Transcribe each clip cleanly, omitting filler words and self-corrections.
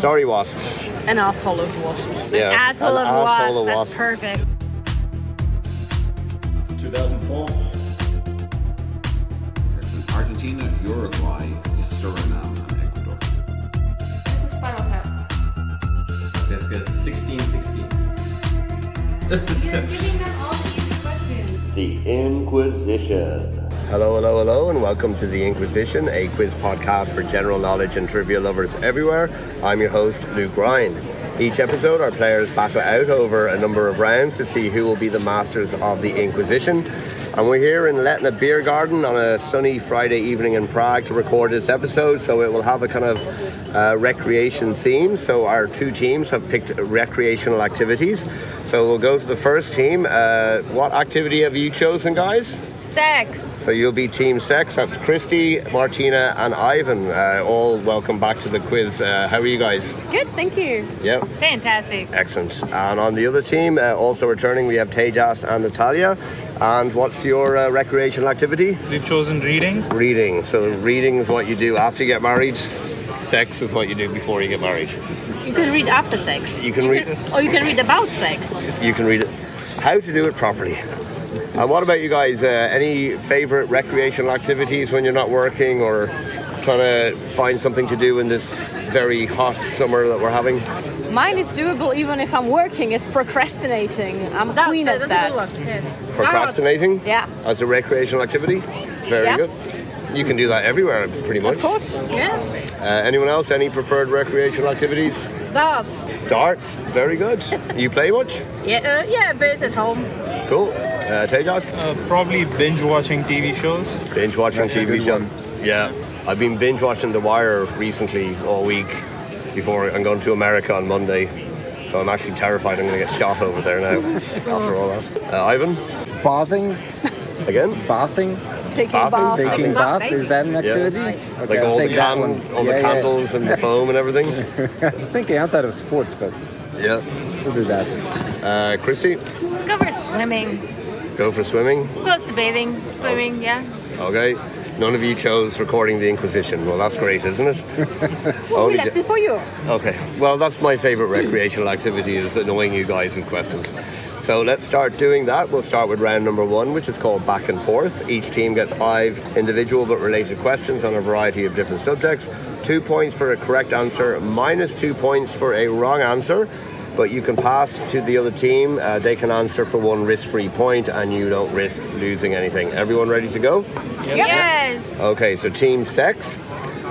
Sorry, Wasps. An asshole of wasps. Yeah. An asshole of asshole wasps. of That's perfect. 2004. It's in Argentina, Uruguay, Suriname, and Ecuador. This is Spinal Tap. Let's guess 1616. You're giving them all these questions. The Inquizition. Hello, and welcome to The Inquisition, a quiz podcast for general knowledge and trivia lovers everywhere. I'm your host, Luke Ryan. Each episode, our players battle out over a number of rounds to see who will be the masters of the Inquisition. And we're here in Letna Beer Garden on a sunny Friday evening in Prague to record this episode, so it will have a kind of recreation theme. So our two teams have picked recreational activities. So we'll go to the first team. What activity have you chosen, guys? Sex. So you'll be Team Sex. That's Christy, Martina, and Ivan. All welcome back to the quiz. How are you guys? Good, thank you. Yeah. Fantastic. Excellent. And on the other team, also returning, we have Tejas and Natalia. And what's your recreational activity? We've chosen reading. Reading. So reading is what you do after you get married. Sex is what you do before you get married. You can read after sex. You can read. Or you can read about sex. You can read it. How to do it properly. And what about you guys? Any favorite recreational activities when you're not working or trying to find something to do in this very hot summer that we're having? Mine is doable even if I'm working, is procrastinating. I'm a queen of that. Yes. Procrastinating? Yeah. As a recreational activity? Very Yeah. good. You can do that everywhere, pretty much. Of course. Yeah. Anyone else? Any preferred recreational activities? Darts. Darts? Very good. You play much? Yeah, a bit at home. Cool. Tejas? Probably binge watching TV shows. Binge watching TV shows. Yeah. I've been binge watching The Wire recently all week before I'm going to America on Monday. So I'm actually terrified I'm going to get shot over there now after all that. Ivan? Bathing. Again? Bathing. Taking Bathing? bath. Taking bath. Is that an activity? Like Okay, all I'll the, take that one. candles and the foam and everything? Thinking outside of sports, but Yeah. we'll do that. Christy? Let's go for swimming. Go for swimming? As opposed to bathing. Swimming, yeah. Okay. None of you chose recording the Inquisition. Well, that's great, isn't it? Well, we left it for you. Okay. Well, that's my favorite recreational activity, is annoying you guys with questions. So let's start doing that. We'll start with round number 1, which is called Back and Forth. Each team gets 5 individual but related questions on a variety of different subjects. 2 points for a correct answer, minus 2 points for a wrong answer. But you can pass to the other team. They can answer for 1 risk-free point, and you don't risk losing anything. Everyone ready to go? Yes. Okay, so Team Sex.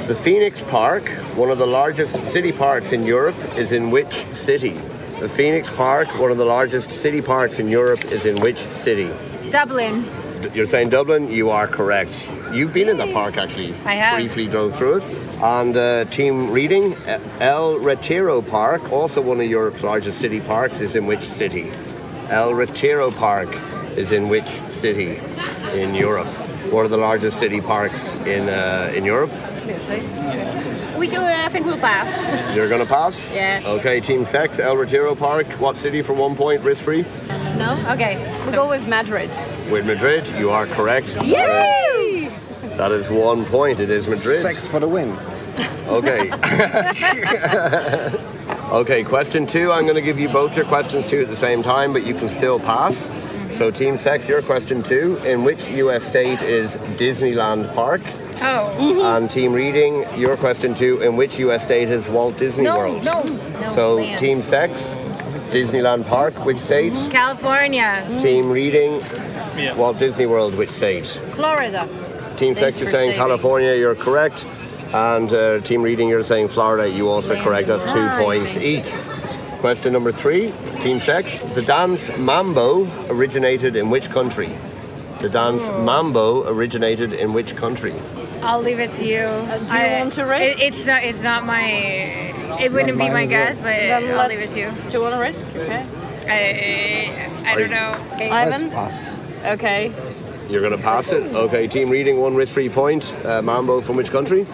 The Phoenix Park, one of the largest city parks in Europe, is in which city? The Phoenix Park, one of the largest city parks in Europe, is in which city? Dublin. You're saying Dublin? You are correct. You've been in that park, actually. I have. Briefly drove through it. And Team Reading, El Retiro Park, also one of Europe's largest city parks, is in which city? El Retiro Park is in which city in Europe? What are the largest city parks in Europe? We do, I think we'll pass. You're going to pass? Yeah. Okay, Team Sex, El Retiro Park. What city for 1 point, risk-free? No? Okay. We'll go with Madrid. With Madrid, you are correct. Yay! That is 1 point. It is Madrid. Sex for the win. Okay. Okay, question 2. I'm going to give you both your questions 2 at the same time, but you can still pass. So Team Sex, your question 2. In which US state is Disneyland Park? Oh. And Team Reading, your question 2. In which US state is Walt Disney World? No. So man. Team Sex, Disneyland Park, which state? California. Team Reading, Yeah. Walt Disney World, which state? Florida. Team Sex, Thanks you're for saying saving. California, you're correct. And Team Reading, you're saying Florida, you also correct. That's 2 points each. Question number 3, Team Sex. The dance mambo originated in which country? The dance mambo originated in which country? I'll leave it to you. Do you want to risk? It's not my. It wouldn't be my guess, but I'll leave it to you. Do you want to risk? Okay. I don't know. Okay. Let's Ivan? pass. Okay. You're going to pass it? Okay, Team Reading, 1 risk-free point. Mambo from which country?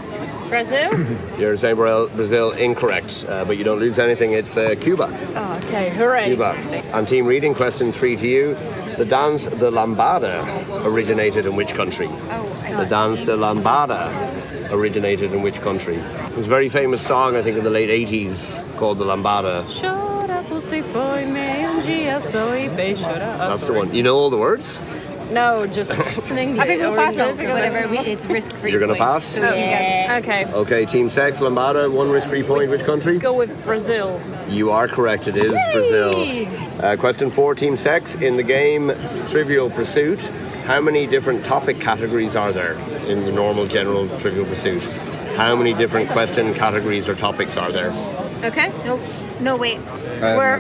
Brazil? You're saying Brazil, incorrect. But you don't lose anything, it's Cuba. Oh, okay. Hooray. Cuba. And Team Reading, question 3 to you. The dance, the lambada, originated in which country? The dance, the lambada, originated in which country? There's a very famous song, I think, in the late 80s called the Lambada. That's the one. You know all the words? No, just in English. I think we'll pass it. Whatever. Whatever. It's risk-free. You're going to point. pass? So yeah. Okay. Okay, Team Sex, Lambada, 1 risk-free point. Which country? Go with Brazil. You are correct. It is Brazil. Question 4, Team Sex. In the game Trivial Pursuit, how many different topic categories are there in the normal general Trivial Pursuit? How many different question categories or topics are there? Okay. No, wait. We're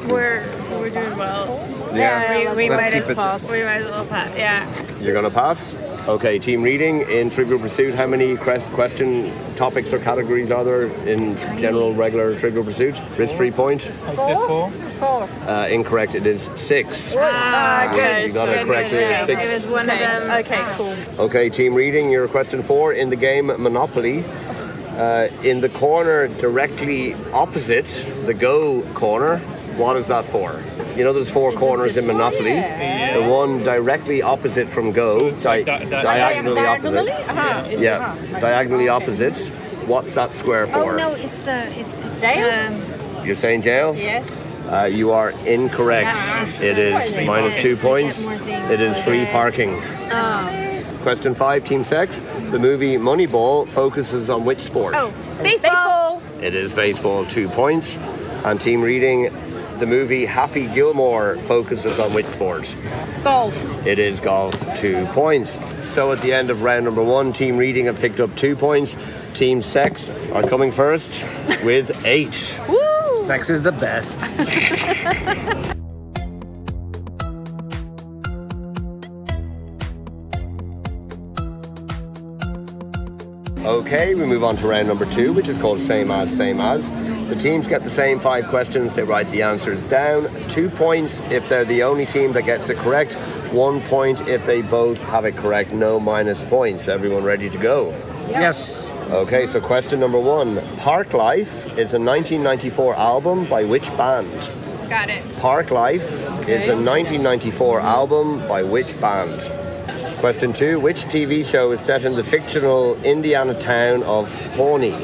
doing well. Yeah. We Let's might keep as it- pass. We might as well pass. Yeah. You're going to pass? Okay, Team Reading. In Trivial Pursuit, how many question topics or categories are there in general regular Trivial Pursuit? Risk-free point? I'd say 4. 4. Incorrect. It is 6. Good. You got it correct. It is 6. It was one of them. Okay, cool. Okay, Team Reading, your question 4. In the game Monopoly, in the corner directly opposite the go corner, what is that for? You know there's 4 corners in Monopoly. The one directly opposite from go, diagonally opposite. Yeah, diagonally opposite. What's that square for? Oh no, it's jail. You're saying jail? Yes. You are incorrect. It is minus 2 points. It is free parking. Question 5, Team Sex. The movie Moneyball focuses on which sport? Oh, baseball. It is baseball, 2 points. And Team Reading, the movie Happy Gilmore focuses on which sport? Golf. It is golf, 2 points. So at the end of round number 1, Team Reading have picked up 2 points. Team Sex are coming first with 8. Woo! Sex is the best. Okay, we move on to round number 2, which is called Same As, Same As. The teams get the same 5 questions, they write the answers down. 2 points if they're the only team that gets it correct. 1 point if they both have it correct, no minus points. Everyone ready to go? Yes. Okay, so question number 1. Park Life is a 1994 album by which band? Got it. Park Life is a 1994 album by which band? Question 2. Which TV show is set in the fictional Indiana town of Pawnee?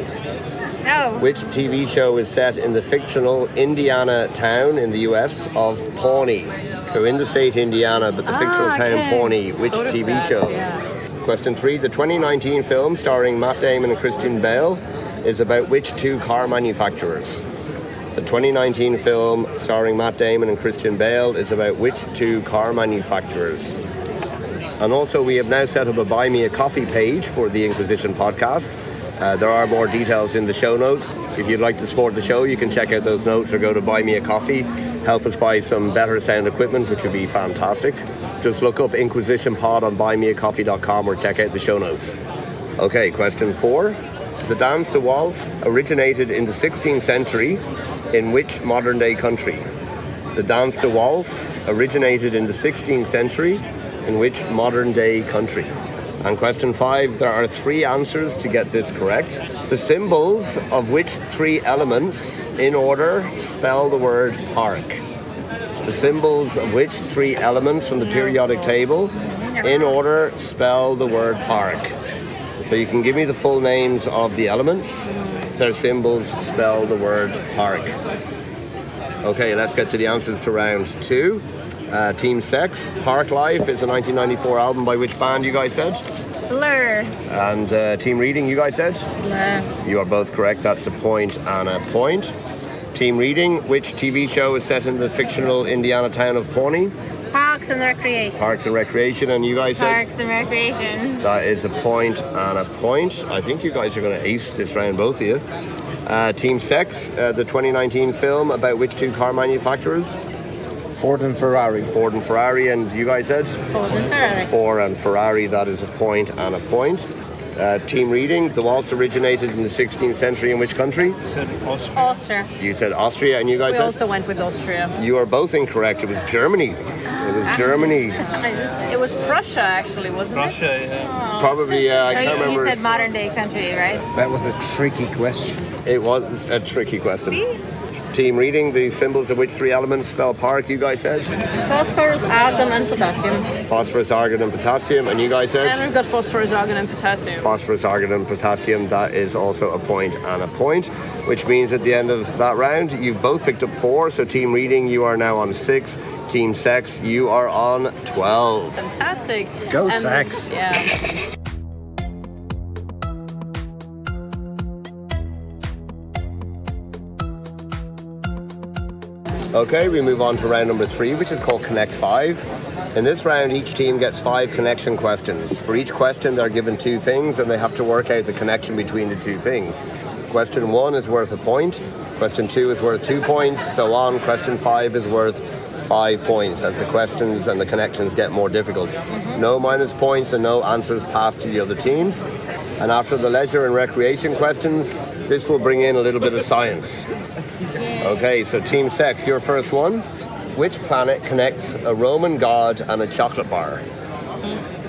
No. Which TV show is set in the fictional Indiana town in the US of Pawnee? So in the state Indiana, but the fictional town Pawnee. Which TV show? Question 3. The 2019 film starring Matt Damon and Christian Bale is about which 2 car manufacturers? The 2019 film starring Matt Damon and Christian Bale is about which 2 car manufacturers? And also, we have now set up a Buy Me a Coffee page for the Inquizition podcast. There are more details in the show notes. If you'd like to support the show, you can check out those notes or go to Buy Me a Coffee. Help us buy some better sound equipment, which would be fantastic. Just look up Inquisition Pod on buymeacoffee.com or check out the show notes. Okay, question 4. The dance to waltz originated in the 16th century in which modern day country? The dance to waltz originated in the 16th century in which modern day country? And question 5, there are 3 answers to get this correct. The symbols of which 3 elements, in order, spell the word park? The symbols of which 3 elements from the periodic table, in order, spell the word park? So you can give me the full names of the elements. Their symbols spell the word park. Okay, let's get to the answers to round 2. Team Sex, Park Life is a 1994 album by which band you guys said? Blur. And Team Reading, you guys said? Blur. You are both correct, that's a point and a point. Team Reading, which TV show is set in the fictional Indiana town of Pawnee? Parks and Recreation. Parks and Recreation, and you guys said? Parks and Recreation. That is a point and a point. I think you guys are going to ace this round, both of you. Team Sex, the 2019 film about which 2 car manufacturers? Ford and Ferrari. Ford and Ferrari, and you guys said? Ford and Ferrari. Ford and Ferrari, that is a point and a point. Team Reading, the waltz originated in the 16th century in which country? Said Austria. Austria. You said Austria, and you guys We said? also went with Austria. You are both incorrect. It was Germany. It was Germany. It was Prussia, actually, wasn't Russia, yeah. Probably, I can't remember. You said modern day country, right? That was the tricky question. It was a tricky question. See? Team reading, the symbols of which three elements spell park, you guys said? Phosphorus, argon, and potassium. Phosphorus, argon, and potassium, and you guys said? And we've got phosphorus, argon, and potassium. Phosphorus, argon, and potassium, that is also a point and a point, which means at the end of that round, you've both picked up 4, so team reading, you are now on 6. Team sex, you are on 12. Fantastic. Go sex. Yeah. Okay, we move on to round number 3, which is called Connect 5. In this round, each team gets 5 connection questions. For each question, they're given 2 things, and they have to work out the connection between the 2 things. Question 1 is worth a point. Question 2 is worth 2 points, so on. Question 5 is worth 5 points as the questions and the connections get more difficult. No minus points and no answers passed to the other teams. And after the leisure and recreation questions, this will bring in a little bit of science. Okay, so Team Sex, your first one. Which planet connects a Roman god and a chocolate bar?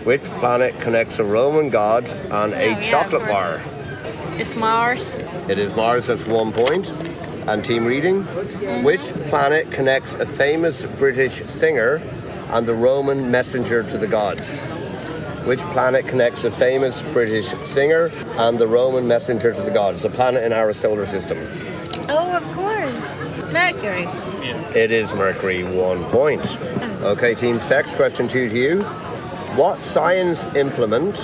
Which planet connects a Roman god and a chocolate bar? It's Mars. It is Mars, that's 1 point. And team reading, which planet connects a famous British singer and the Roman messenger to the gods? Which planet connects a famous British singer and the Roman messenger to the gods? A planet in our solar system. Oh, of course. Mercury. It is Mercury, 1 point. Okay, Team Sex, question 2 to you. What science implement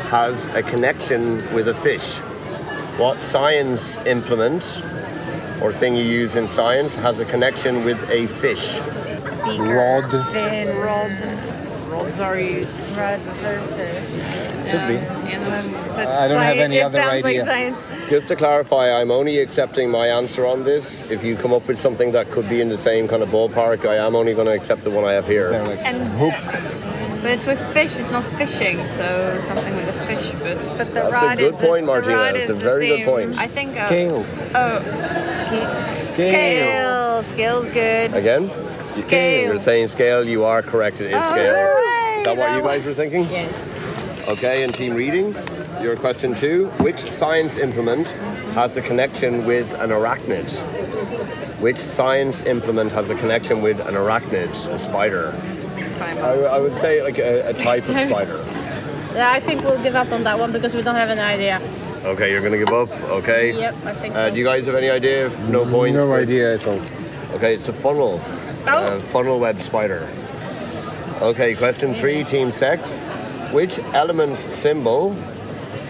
has a connection with a fish? What science implement or thing you use in science has a connection with a fish? Beaker. Rod. Fin. Rods are used. Rods for fish. Could be. That's I don't have any it other sounds idea. Like science. Just to clarify, I'm only accepting my answer on this. If you come up with something that could be in the same kind of ballpark, I am only going to accept the one I have Is there here. like And hook? but it's with fish, it's not fishing, so something with a fish, but But the That's a rod good is point, the Martina. rod It's a is the very good same. point. I think Scale. Scale. Scale's good. Again? Scale. You're saying scale, you are correct, it is scale. hooray! Is that what you That guys were thinking? Yes. Okay, and team reading, your question 2. Which science implement has a connection with an arachnid? Which science implement has a connection with an arachnid, a spider? I would say like a type of spider. Yeah, I think we'll give up on that one because we don't have an idea. Okay, you're gonna give up, okay? Yep, I think so. Do you guys have any idea? No points? No idea at all. Okay, it's a funnel. Funnel web spider. Okay, question 3, Team Sex. Which element's symbol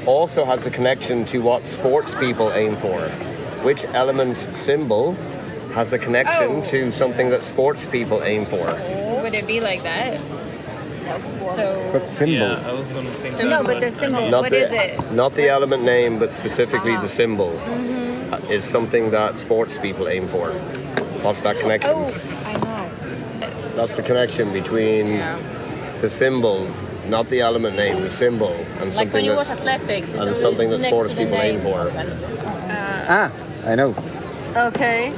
also has a connection to what sports people aim for? Which element's symbol has a connection to something that sports people aim for? Would it be like that? So. But symbol. Yeah, I was gonna think No, but the symbol. Not What the, is it? Not the element name, but specifically the symbol is something that sports people aim for. What's that connection? Oh, I know. That's the connection between the symbol, not the element name, the symbol, and Like when something you watch that's athletics, it's and always something that next sports to the people aim name for. Ah, I know. Okay.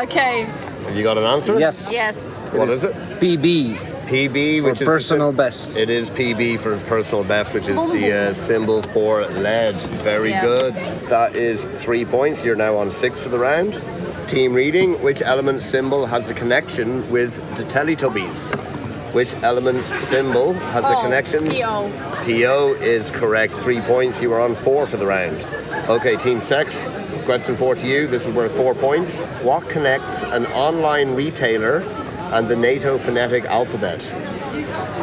Okay. Have you got an answer? Yes. Yes. What is it? PB PB, for which is personal best. It is PB for personal best, which is the symbol for lead. Very good. That is 3 points. You're now on 6 for the round. Team reading, which element symbol has a connection with the Teletubbies? Which element's symbol has a connection? PO. PO is correct. 3 points. You are on 4 for the round. Okay, Team Sex. Question 4 to you. This is worth 4 points. What connects an online retailer and the NATO phonetic alphabet?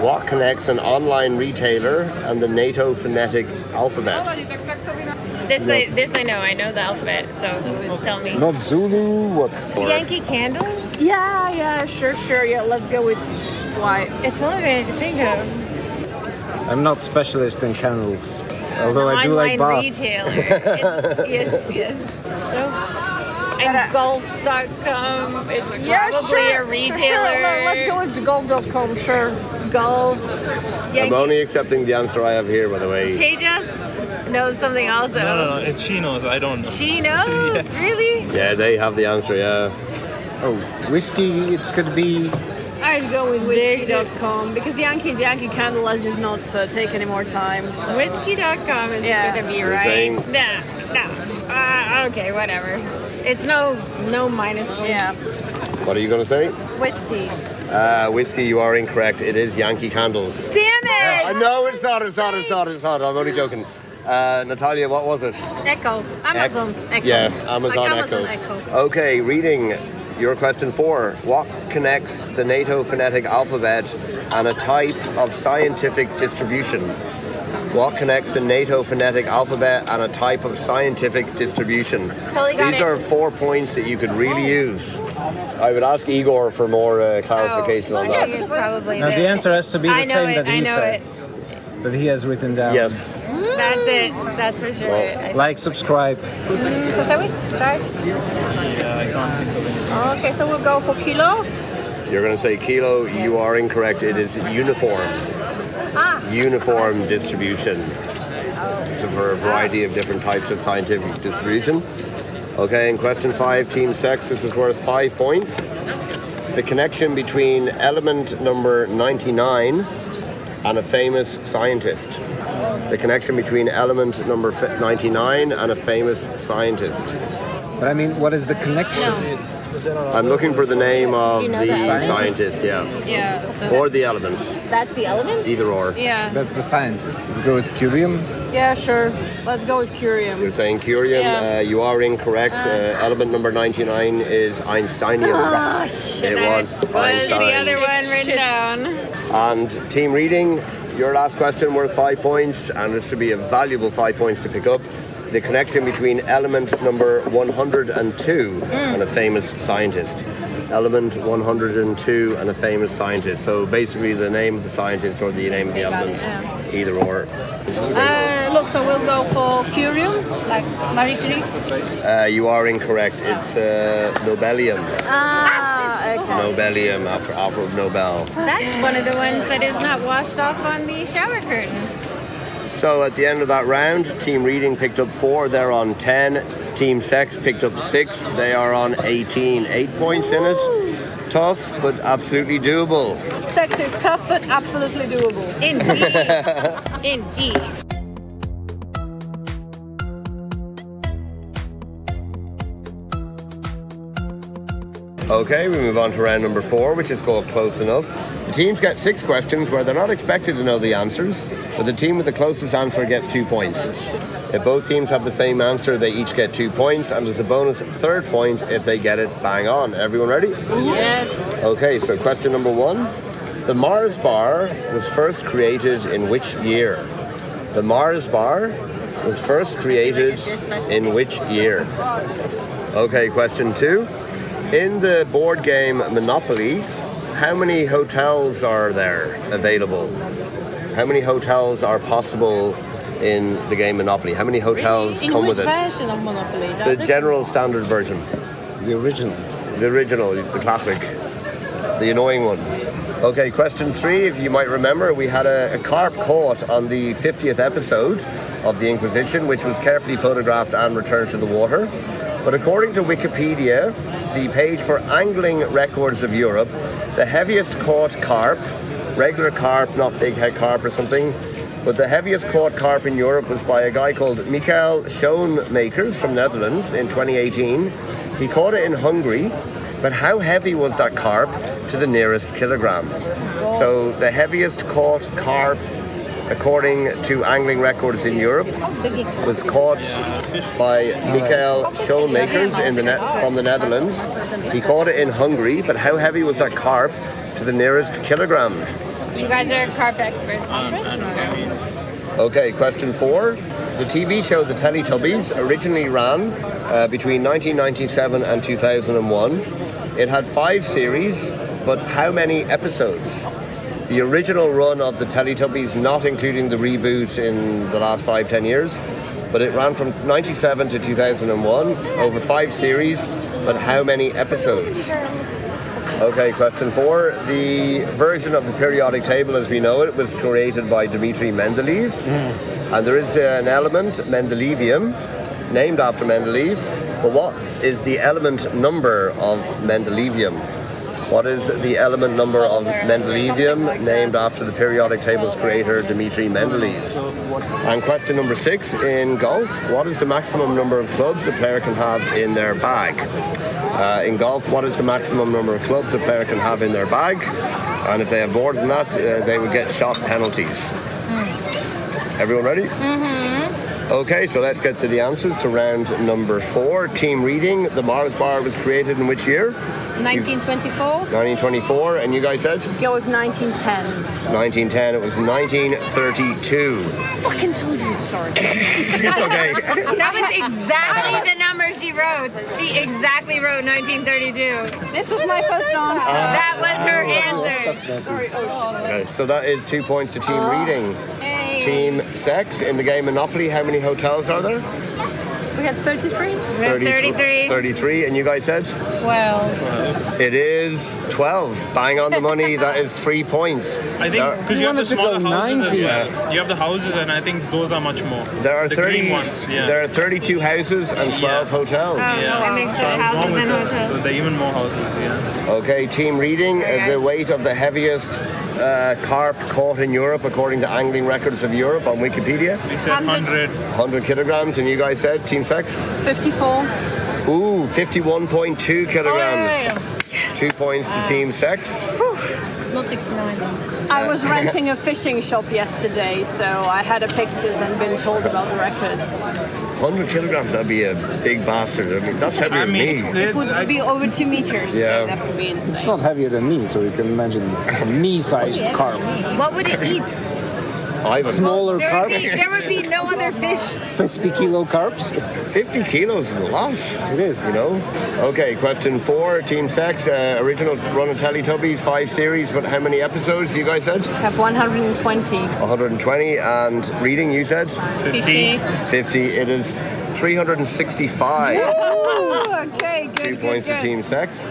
What connects an online retailer and the NATO phonetic alphabet? This I know. I know the alphabet. So tell me. Not Zulu, what? Yankee Candles? Yeah, sure. Yeah, let's go with white. It's the only thing I can think of. I'm not specialist in candles, although I do like Online baths. retailer. yes. So, and golf.com is probably a retailer. Sure. Let's go with golf.com, sure. Golf. I'm only accepting the answer I have here, by the way. Tejas knows something also. No, it's she knows. I don't know. She knows? Really? Yeah, they have the answer, yeah. Oh, whiskey, it could be. I'd go with whiskey.com because Yankee Candle let's just not take any more time. So. Whiskey.com is Yeah. gonna be You're right. saying- No. Okay, whatever. It's no minus points. Yeah. What are you going to say? Whiskey. Whiskey, you are incorrect. It is Yankee Candles. Damn it! No, it's not. I'm only joking. Natalia, what was it? Echo. Amazon Echo. Yeah, Amazon Like Amazon Echo. Echo. Okay, reading your question 4. What connects the NATO phonetic alphabet and a type of scientific distribution? What connects the NATO phonetic alphabet and a type of scientific distribution? Totally got These it. are 4 points that you could really use. I would ask Igor for more clarification on that. It's probably Now the answer has to be the I know same it, that I he know says. That he has written down. Yes. That's it. That's for sure. Well, Like, subscribe. So shall we try? Yeah, I can't think of it. Okay, so we'll go for kilo. You're going to say kilo. You are incorrect. It is uniform. Uniform distribution. So for a variety of different types of scientific distribution. Okay, in question 5, Team Sex, this is worth 5 points. The connection between element number 99 and a famous scientist. The connection between element number 99 and a famous scientist. But I mean, what is the connection? I'm looking for the name of you know the that? scientist, yeah. Yeah. Or the elements, That's the element? either or. Yeah. That's the scientist. Let's go with curium. Yeah, sure. Let's go with curium. You're saying curium. Yeah. You are incorrect. Element number 99 is Einsteinium. It was Was the Einstein. other one written down? And team reading, your last question worth 5 points, and it should be a valuable 5 points to pick up. The connection between element number 102 and a famous scientist. Element 102 and a famous scientist. So basically the name of the scientist or the name of the element, either or. Look, so we'll go for curium, like Marie Curie. You are incorrect. It's Nobelium. Okay. Nobelium, after Alfred Nobel. That's one of the ones that is not washed off on the shower curtain. So at the end of that round, Team Reading picked up 4, they're on 10. Team Sex picked up 6, they are on 18. 8 points in it. Tough, but absolutely doable. Sex is tough, but absolutely doable. Indeed. Indeed. Okay, we move on to round number 4, which is called Close Enough. The teams get 6 questions where they're not expected to know the answers, but the team with the closest answer gets 2 points. If both teams have the same answer, they each get 2 points, and there's a bonus 3rd point if they get it bang on. Everyone ready? Yeah. Okay, so question number 1. The Mars bar was first created in which year? The Mars bar was first created in which year? Okay, question 2. In the board game Monopoly, how many hotels are there available? How many hotels are possible in the game Monopoly? How many hotels come with it? In which version of Monopoly? The general standard version. The original. The original, the classic. The annoying one. Okay, question 3. If you might remember, we had a carp caught on the 50th episode of the Inquisition, which was carefully photographed and returned to the water. But according to Wikipedia, the page for angling records of Europe, the heaviest caught carp, regular carp, not big head carp or something, but the heaviest caught carp in Europe was by a guy called Michael Schoenmakers from Netherlands in 2018. He caught it in Hungary, but how heavy was that carp to the nearest kilogram? So the heaviest caught carp, according to angling records in Europe, was caught by Michael Schoenmakers from the Netherlands. He caught it in Hungary, but how heavy was that carp to the nearest kilogram? You guys are carp experts. Okay, question 4. The TV show The Teletubbies originally ran between 1997 and 2001. It had 5 series, but how many episodes? The original run of the Teletubbies, not including the reboot in the last 5-10 years, but it ran from 97 to 2001, over 5 series, but how many episodes? Okay, question 4. The version of the periodic table as we know it was created by Dmitri Mendeleev, and there is an element, Mendeleevium, named after Mendeleev, but what is the element number of Mendeleevium? What is the element number of Mendelevium, named after the periodic table's creator Dmitri Mendeleev? And question number 6, in golf, what is the maximum number of clubs a player can have in their bag? In golf, what is the maximum number of clubs a player can have in their bag? And if they have more than that, they would get shot penalties. Everyone ready? Okay, so let's get to the answers to round number 4. Team reading. The Mars bar was created in which year? 1924. 1924. And you guys said? Go with 1910. 1910. It was 1932. Fucking told you. Sorry. It's okay. That was exactly the number she wrote. She exactly wrote 1932. This was my first answer. That was her answer. Sorry. Okay, so that is 2 points to team reading. Team sex. In the game Monopoly, how many hotels are there? We had 33. 33. 33. And you guys said? 12. It is 12. Bang on the money. That is 3 points. I think because you have the wanted to smaller go houses 90. as well. You have the houses, and I think those are much more. There are the 30. green ones. Yeah. There are 32 houses and 12 hotels. It makes So I'm houses wrong and with hotels. the even more houses. Yeah. Okay, team reading. guys. The weight of the heaviest carp caught in Europe, according to Angling Records of Europe on Wikipedia. We said 100. 100 kilograms. And you guys said, team sex? 54. Ooh, 51.2 kilograms. 2 points to team sex. Not 69. I was renting a fishing shop yesterday, so I had pictures and been told about the records. 100 kilograms, that'd be a big bastard. I mean, that's heavier than me. It would be over 2 meters, Yeah. so that would be insane. It's not heavier than me, so you can imagine a me-sized carp. What would it eat? Ivan. Smaller carp, There would be no other fish. 50 kilo carps. 50 kilos is a lot. It is. You know? Okay, question 4, team sex. Original run of Teletubbies, 5 series, but how many episodes you guys said? Have 120. 120. And reading, you said? 50. 50. It is 365. Okay, good. 2 points to good. team sex.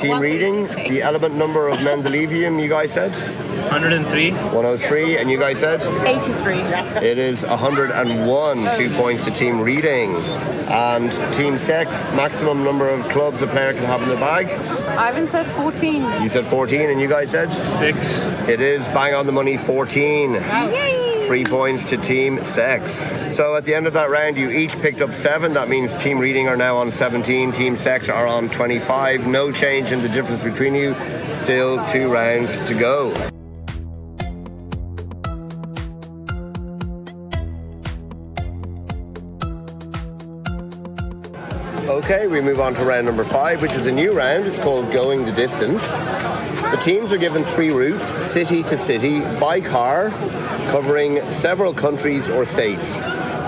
Team reading, the element number of Mendelevium, you guys said? 103. 103. And you guys said? 83. It is 101. 2 points to team reading. And team sex, maximum number of clubs a player can have in their bag. Ivan says 14. You said 14, and you guys said? 6. It is bang on the money, 14. Yay! 3 points to team sex. So at the end of that round, you each picked up 7. That means team reading are now on 17. Team sex are on 25. No change in the difference between you. Still 2 rounds to go. Okay, we move on to round number 5, which is a new round. It's called Going the Distance. The teams are given 3 routes, city to city, by car, covering several countries or states.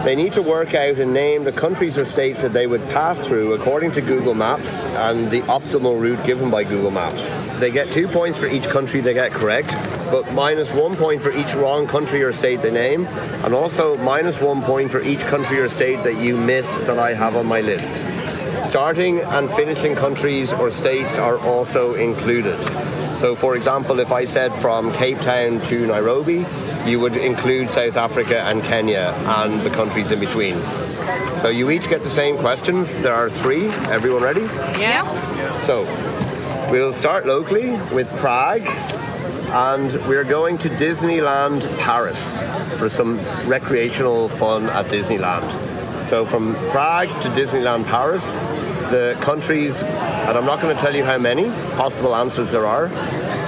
They need to work out and name the countries or states that they would pass through according to Google Maps and the optimal route given by Google Maps. They get 2 points for each country they get correct, but minus 1 point for each wrong country or state they name, and also minus 1 point for each country or state that you miss that I have on my list. Starting and finishing countries or states are also included. So for example, if I said from Cape Town to Nairobi, you would include South Africa and Kenya and the countries in between. So you each get the same questions. There are 3. Everyone ready? Yeah. So we'll start locally with Prague, and we're going to Disneyland Paris for some recreational fun at Disneyland. So from Prague to Disneyland Paris, the countries, and I'm not going to tell you how many possible answers there are,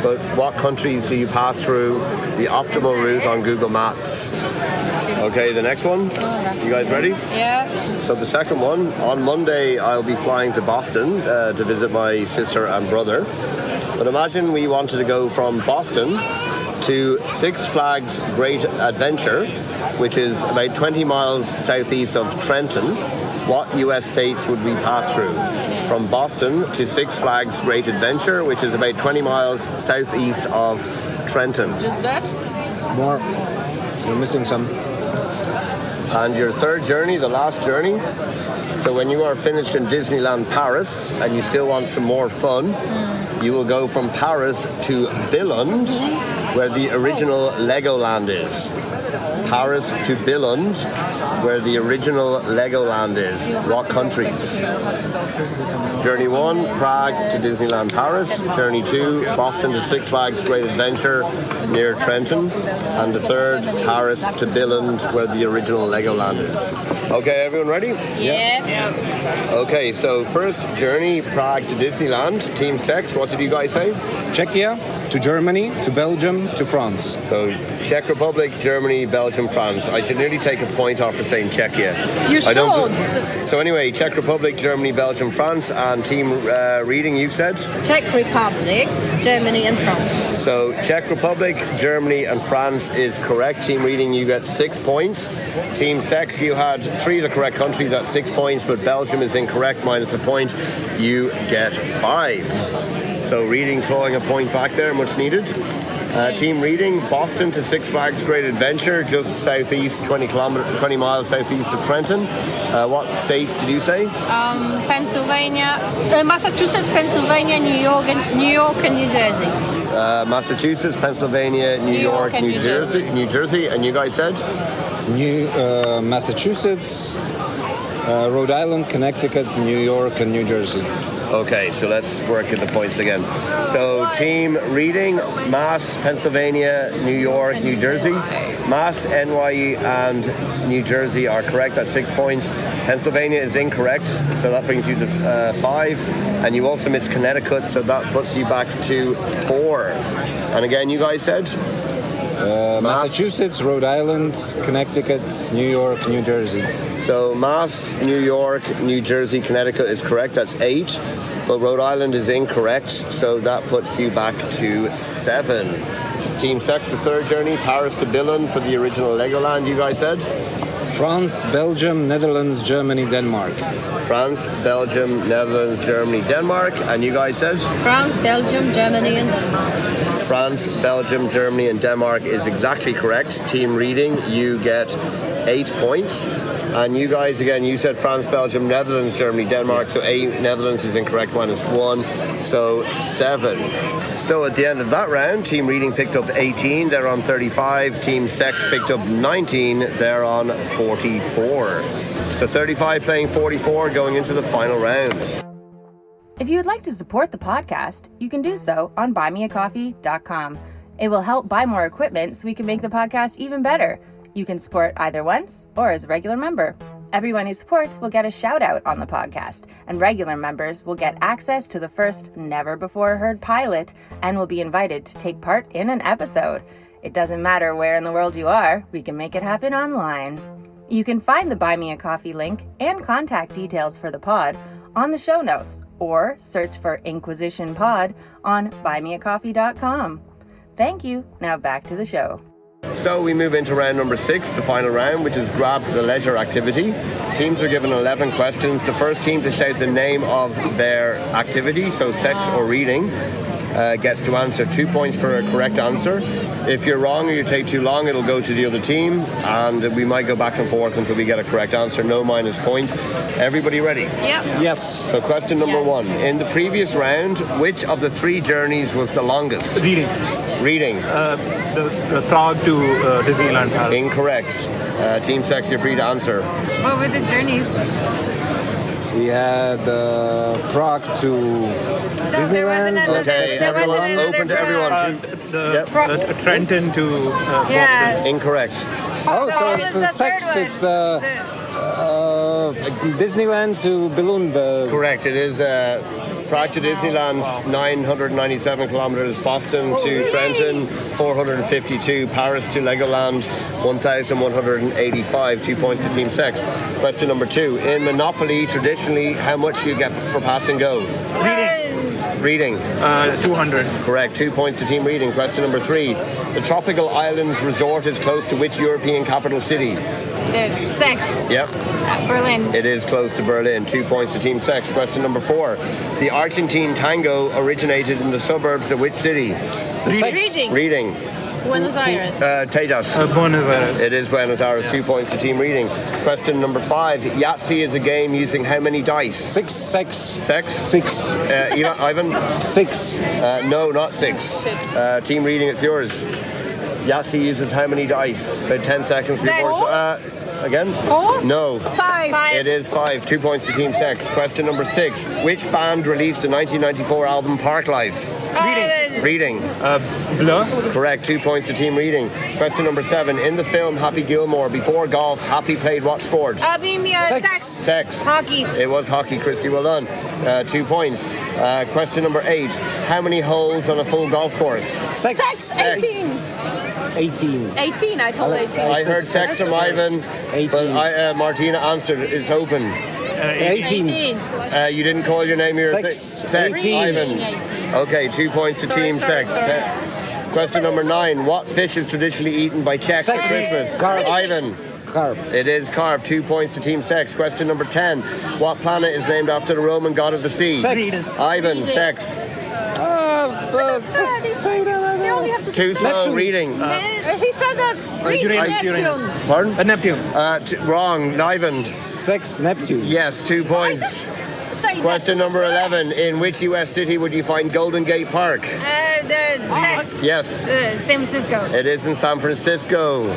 but what countries do you pass through the optimal route on Google Maps? Okay, the next one. You guys ready? Yeah. So the second one, on Monday I'll be flying to Boston to visit my sister and brother. But imagine we wanted to go from Boston to Six Flags Great Adventure, which is about 20 miles southeast of Trenton. What US states would we pass through? From Boston to Six Flags Great Adventure, which is about 20 miles southeast of Trenton. Just that? More. You're missing some. And your third journey, the last journey, so when you are finished in Disneyland Paris and you still want some more fun, you will go from Paris to Billund, where the original Legoland is. Paris to Billund, where the original Legoland is. What countries? Journey 1, Prague to Disneyland Paris. Journey 2, Boston to Six Flags Great Adventure near Trenton. And the third, Paris to Billund, where the original Legoland is. Okay, everyone ready? Yeah. Okay, so first journey, Prague to Disneyland. Team Sex, what did you guys say? Czechia to Germany to Belgium to France. So Czech Republic, Germany, Belgium, France. I should nearly take a point off for saying Czechia. You I don't- should. So anyway, Czech Republic, Germany, Belgium, France, and team reading, you said? Czech Republic, Germany, and France. So Czech Republic, Germany, and France is correct. Team reading, you get 6 points. Team Sex, you had 3 of the correct countries at 6 points, but Belgium is incorrect, minus a point. You get 5. So reading clawing a point back there, much needed. Team reading, Boston to Six Flags Great Adventure, just southeast, 20 miles southeast of Trenton. What states did you say? Pennsylvania, Massachusetts, Pennsylvania, New York, and New Jersey. Massachusetts, Pennsylvania, New York, New Jersey, and you guys said? Massachusetts, Rhode Island, Connecticut, New York, and New Jersey. Okay, so let's work at the points again. So team reading, Mass, Pennsylvania, New York, New Jersey. Mass, NY, and New Jersey are correct at 6 points. Pennsylvania is incorrect, so that brings you to 5. And you also missed Connecticut, so that puts you back to 4. And again, you guys said? Massachusetts, Rhode Island, Connecticut, New York, New Jersey. So Mass, New York, New Jersey, Connecticut is correct, that's 8. But Rhode Island is incorrect, so that puts you back to 7. Team Sex, the third journey, Paris to Billund for the original Legoland, you guys said? France, Belgium, Netherlands, Germany, Denmark. France, Belgium, Netherlands, Germany, Denmark, and you guys said? France, Belgium, Germany, and Denmark. France, Belgium, Germany, and Denmark is exactly correct. Team reading, you get 8 points. And you guys, again, you said France, Belgium, Netherlands, Germany, Denmark. So Netherlands is incorrect, minus 1. So 7. So at the end of that round, Team Reading picked up 18. They're on 35. Team Sex picked up 19. They're on 44. So 35 playing 44 going into the final round. If you would like to support the podcast, you can do so on buymeacoffee.com. It will help buy more equipment so we can make the podcast even better. You can support either once or as a regular member. Everyone who supports will get a shout out on the podcast, and regular members will get access to the first never-before-heard pilot and will be invited to take part in an episode. It doesn't matter where in the world you are, we can make it happen online. You can find the Buy Me a Coffee link and contact details for the pod on the show notes, or search for Inquizition Pod on buymeacoffee.com. Thank you. Now back to the show. So we move into round number 6, the final round, which is Grab the Leisure activity. Teams are given 11 questions. The first team to shout the name of their activity, so sex or reading, gets to answer 2 points for a correct answer. If you're wrong or you take too long, it'll go to the other team, and we might go back and forth until we get a correct answer. No minus points. Everybody ready? Yep. Yes. So question number 1. In the previous round, which of the 3 journeys was the longest? Reading. Reading. The Prague to Disneyland Paris. Incorrect. Team Sex, you're free to answer. What were the journeys? We had Prague to Disneyland. Okay, everyone, open to everyone. The Trenton to Boston. Incorrect. Oh, so it's the sex. It's the Disneyland to Billund. Correct. It is Prague to Disneyland, 997 kilometers. Boston to Trenton, 452. Paris to Legoland, 1,185. 2 points to Team Sex. Question number 2. In Monopoly, traditionally, how much do you get for pass and go? Reading. 200. Correct. 2 points to Team Reading. Question number 3. The Tropical Islands Resort is close to which European capital city? The sex. Yep. Berlin. It is close to Berlin. 2 points to Team Sex. Question number 4. The Argentine tango originated in the suburbs of which city? Reading. Buenos Aires. Tejas. Buenos Aires. It is Buenos Aires. 2 points to Team Reading. Question number 5. Yahtzee is a game using how many dice? 6. Sex? Ivan? 6. No, not 6. Team Reading, it's yours. Yahtzee uses how many dice? About 10 seconds before. Again? 4? No. 5. It is 5. 2 points to Team Sex. Question number 6. Which band released the 1994 album Park Life? Reading. Blur. Correct. 2 points to Team Reading. Question number 7. In the film Happy Gilmore, before golf, Happy played what sport? Sex. Hockey. It was hockey, Christy. Well done. 2 points. Question number 8. How many holes on a full golf course? Sex. 18. 18. I told 18. I heard sex from Ivan, 18. but Martina answered. It's open. 18. You didn't call your name here. Sex. 18. Ivan. Okay, 2 points to Team Sex. Question number 9. What fish is traditionally eaten by Czechs at Christmas? Carp. Ivan. Carp. It is carp. 2 points to Team Sex. Question number 10. What planet is named after the Roman god of the sea? Sex. Ivan. Sex. Too slow. Reading. He said that. Uranus. Pardon? Neptune. Wrong. Ivan. Sex. Neptune. Yes, 2 points. Question number 11. In which U.S. city would you find Golden Gate Park? Sex. Yes. San Francisco. It is in San Francisco.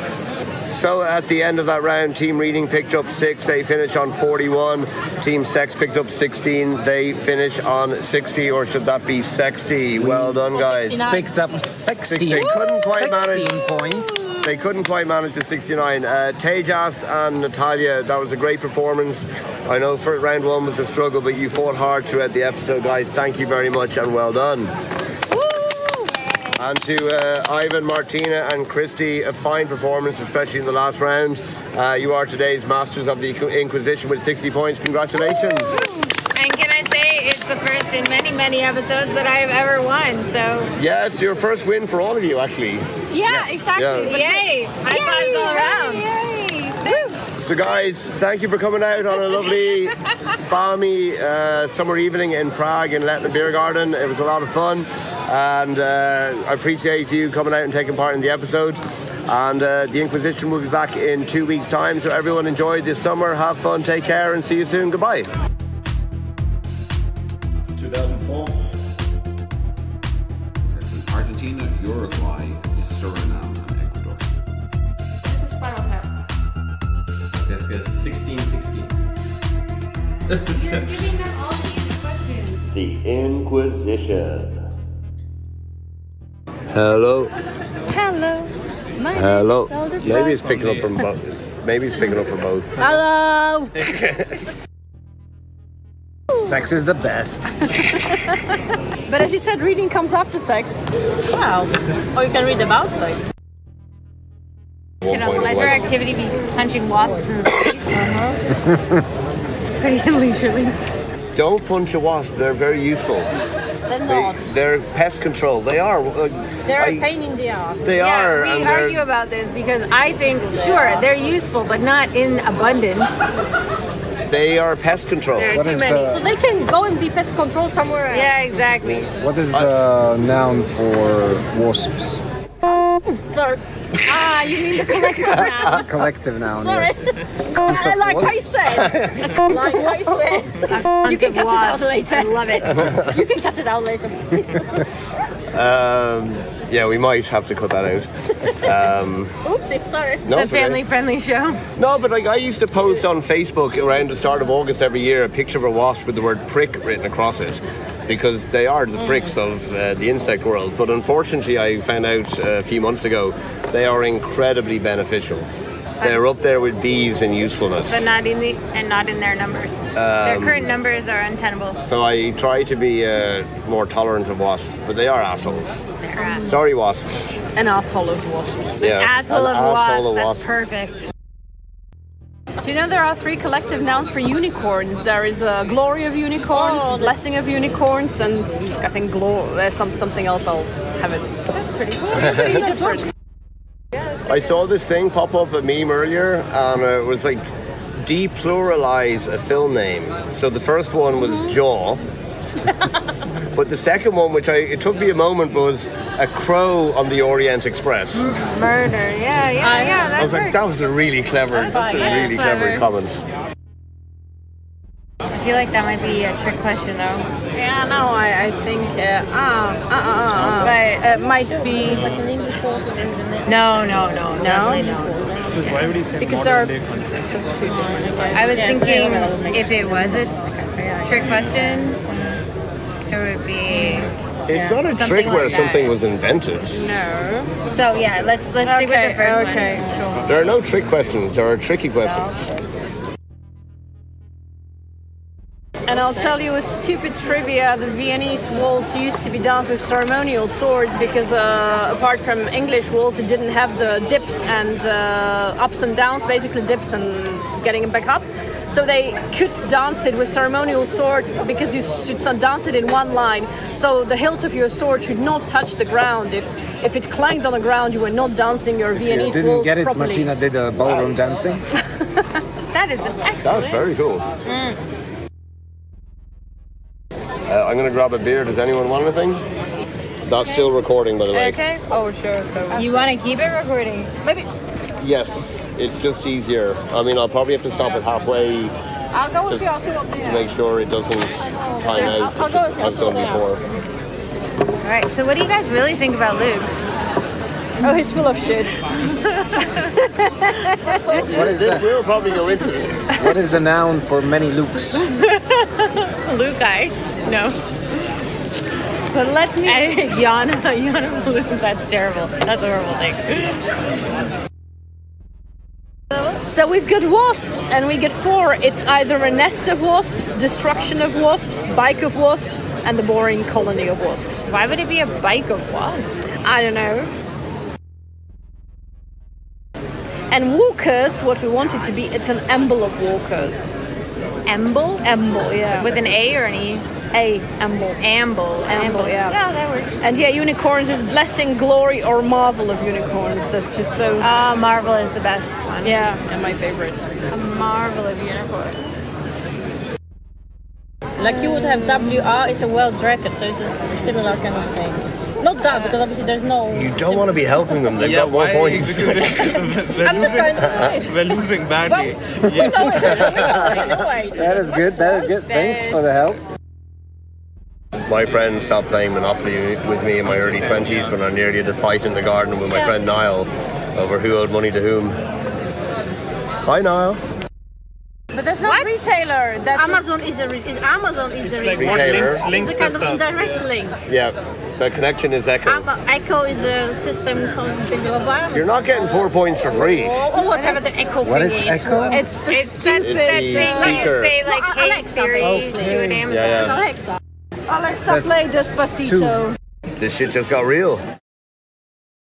So at the end of that round, Team Reading picked up 6. They finished on 41. Team Sex picked up 16. They finish on 60, or should that be 60? Well done, guys. Picked up 60. They couldn't quite manage. 16 points. They couldn't quite manage the 69. Tejas and Natalia, that was a great performance. I know for round 1 was a struggle, but you fought hard throughout the episode, guys. Thank you very much and well done. And to Ivan, Martina and Christy, a fine performance, especially in the last round. You are today's Masters of the Inquisition with 60 points. Congratulations. And can I say, it's the first in many, many episodes that I've ever won, so... Yeah, it's your first win for all of you, actually. Yeah, exactly. Yeah. Yay! High fives all around. So guys, thank you for coming out on a lovely, balmy summer evening in Prague in Letna Beer Garden. It was a lot of fun. And I appreciate you coming out and taking part in the episode. And the Inquisition will be back in 2 weeks' time. So everyone enjoy this summer, have fun, take care, and see you soon. Goodbye. 2004. It's in Argentina, Uruguay, Suriname, and Ecuador. This is Spinal Tap. Jessica, 1616. You're giving them all these questions. The Inquisition. Hello. Hello. My Hello. name is Elder Maybe it's Frost. picking up from both. Maybe it's picking up from both. Hello. Sex is the best. But as you said, reading comes after sex. Wow. Or you can read about sex. 1 Can a point pleasure away. activity be punching wasps in the face? It's pretty leisurely. Don't punch a wasp. They're very useful. They're not. They're pest control. They are. They're a pain in the ass. They Yeah, are. we and they're- argue about this because I think, sure, they're useful, but not in abundance. They are pest control. There are What too is many. the- So they can go and be pest control somewhere else. Yeah, exactly. What is the noun for wasps? Sorry. You mean the collective noun? Collective noun. Sorry. Yes. I like what you said. Like I said. You can cut it out later. I love it. You can cut it out later. Yeah, we might have to cut that out. Oopsie, sorry. No, It's a family-friendly show. No, but like I used to post on Facebook around the start of August every year a picture of a wasp with the word prick written across it, because they are the pricks of the insect world. But unfortunately, I found out a few months ago they are incredibly beneficial. They're up there with bees in usefulness. But not in their numbers. Their current numbers are untenable. So I try to be more tolerant of wasps, but they are assholes. They're assholes. Sorry, wasps. An asshole of wasps. Yeah, Asshole an of wasp. asshole of That's wasp. perfect. Do you know there are 3 collective nouns for unicorns? There is a glory of unicorns, blessing of unicorns, and I think there's something else. I'll have it. That's pretty cool. It's really different. I saw this thing pop up, a meme earlier, and it was like depluralize a film name. So the first one was Jaw, but the second one, which it took me a moment, was A Crow on the Orient Express. Murder. Yeah. That I was like, that was a really clever, clever. comment. I feel like that might be a trick question, though. Yeah, no, I think. But it might be. No, definitely no. Why would you say Because there are modern day contestants? I was thinking if it was a trick question, it would be. It's not a trick like where that. something was invented. no. So yeah, let's stick with the first one. Okay, sure. There are no trick questions. There are tricky questions. And I'll tell you a stupid trivia. The Viennese waltz used to be danced with ceremonial swords because apart from English waltz, it didn't have the dips and ups and downs, basically dips and getting it back up. So they could dance it with ceremonial sword because you should dance it in one line. So the hilt of your sword should not touch the ground. If it clanged on the ground, you were not dancing your Viennese Didn't waltz get it. properly. Martina did a ballroom dancing. That is an excellent. That's very cool. I'm going to grab a beer. Does anyone want anything? That's still recording, by the way. Okay. Oh, sure. So You want to keep it recording? Maybe. Yes, it's just easier. I mean, I'll probably have to stop it halfway I'll go with just you. I'll see to make sure it doesn't time out, I'll which go with you. I've done before. All right. So what do you guys really think about Luke? Oh, he's full of shit. What is This that? will probably go into it. What is the noun for many Lukes? Luke, no. But let me. Yana Luke. That's terrible. That's a horrible thing. So we've got wasps, and we get 4. It's either a nest of wasps, destruction of wasps, bike of wasps, and the boring colony of wasps. Why would it be a bike of wasps? I don't know. And walkers, what we want it to be, it's an amble of walkers. Amble? Amble, yeah. With an A or an E? A, amble. Amble. Yeah. Yeah, that works. And yeah, unicorns is blessing, glory, or marvel of unicorns. That's just so. Marvel is the best one. Yeah, and my favorite. A marvel of unicorns. Like you would have WR is a world record, so it's a similar kind of thing. Not that, because obviously there's no... You don't want to be helping them. They've got more points. I'm just trying to... We're losing badly. That is good. That is good. Thanks for the help. My friend stopped playing Monopoly with me in my early 20s when I nearly had a fight in the garden with my friend Niall over who owed money to whom. Hi, Niall. But that's not retailer. That's Amazon is the Retailer. It's a kind of indirect link. Yeah, the connection is Echo. Echo is the system developer. You're not getting 4 points for free. Or whatever the Echo What thing is Echo? It's the stupid It's the thing. speaker. Say like, hey Alexa, Siri, basically. to an Amazon. Yeah, yeah. Alexa. Alexa, play Despacito. This shit just got real.